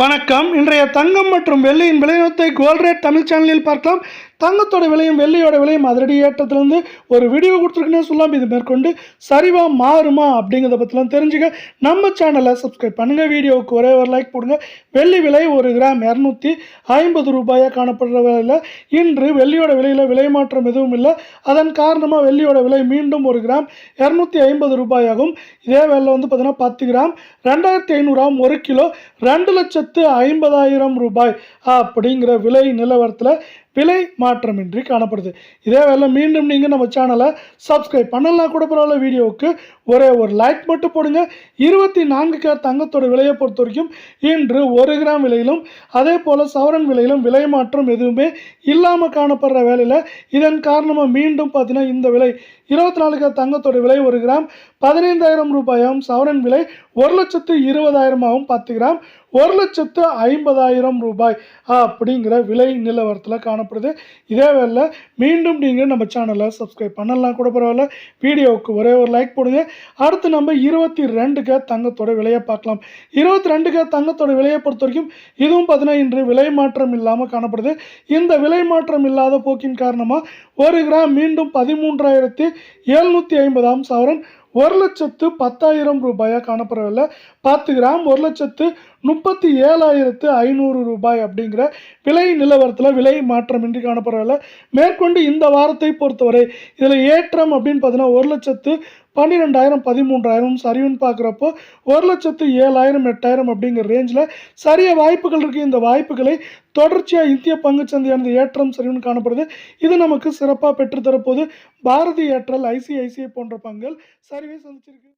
வணக்கம். இன்றைய தங்கம் மற்றும் வெள்ளியின் விலைநிறுவனத்தை கோல்ட் ரேட் தமிழ் சேனலில் பார்க்கலாம். தங்கத்தோட விலையும் வெள்ளியோட விலையும் அதிரடி ஏற்றத்திலிருந்து ஒரு வீடியோ கொடுத்துருக்குன்னு சொல்லலாம். இது மேற்கொண்டு சரிவா மாறுமா அப்படிங்கிறத பற்றிலாம் தெரிஞ்சுக்க நம்ம சேனலை சப்ஸ்கிரைப் பண்ணுங்கள். வீடியோவுக்கு ஒரே ஒரு லைக் போடுங்க. வெள்ளி விலை ஒரு கிராம் 250 ரூபாயாக காணப்படுற விலையில் இன்று வெள்ளியோட விலையில் விலை மாற்றம் எதுவும் இல்லை. அதன் காரணமாக வெள்ளியோட விலை மீண்டும் ஒரு கிராம் 250 ரூபாயாகும். இதே வேலை பார்த்தீங்கன்னா 10 கிராம் 2500 ஒரு கிலோ 2,50,000 ரூபாய் அப்படிங்கிற விலை நிலவரத்தில் விலை மாற்றமின்றி காணப்படுது. இதே வேலை மீண்டும் நீங்கள் நம்ம சேனலை சப்ஸ்கிரைப் பண்ணலாம் கூட பரவாயில்ல. வீடியோவுக்கு ஒரே ஒரு லைக் மட்டும் போடுங்க. 24 கேரட் தங்கத்தோட விலையை பொறுத்த வரைக்கும் இன்று 1 கிராம் விலையிலும் அதே போல் சவரன் விலையிலும் விலை மாற்றம் எதுவுமே இல்லாமல் காணப்படுற வேலையில் இதன் காரணமாக மீண்டும் பார்த்தீங்கன்னா இந்த விலை 24 கேரட் தங்கத்தோட விலை 1 கிராம் 15,000 ரூபாயாகவும் சவரன் விலை 1,20,000ஆகவும் 10 கிராம் 1,50,000 ரூபாய் அப்படிங்கிற விலை நிலவரத்தில் காணப்படுது. இதே வேலை மீண்டும் நீங்கள் நம்ம சேனலை சப்ஸ்கிரைப் பண்ணலாம் கூட பரவாயில்ல. வீடியோவுக்கு ஒரே ஒரு லைக் போடுங்க. அடுத்து நம்ம 22 கேரட் தங்கத்தோட விலையை பார்க்கலாம். 22 கேரட் தங்கத்தோட விலையை பொறுத்த வரைக்கும் இதுவும் பார்த்தீங்கன்னா இன்று விலை மாற்றம் இல்லாமல் காணப்படுது. இந்த விலை மாற்றம் இல்லாத போக்கின் காரணமாக 1 கிராம் மீண்டும் 13,750 சவரன் 1,10,000 ரூபாயாக காணப்படவில்லை. 10 கிராம் 1,37,500 ரூபாய் அப்படிங்கிற விலை நிலவரத்தில் விலை மாற்றமின்றி காணப்படவில்லை. மேற்கொண்டு இந்த வாரத்தை பொறுத்தவரை இதில் ஏற்றம் அப்படின்னு பார்த்தீங்கன்னா 1,12,000 13,000 சரிவுன்னு பார்க்குறப்போ 1,07,000 8,000 அப்படிங்கிற ரேஞ்சில் சரிய வாய்ப்புகள் இருக்குது. இந்த வாய்ப்புகளை தொடர்ச்சியாக இந்திய பங்குச்சந்தையானது ஏற்றம் சரிவுன்னு காணப்படுது. இது நமக்கு சிறப்பாக பெற்றுத்தரப்போது. பாரதி ஏர்டெல், ஐசிஐசிஐ போன்ற பங்குகள் சரிவை சந்திச்சிருக்கு.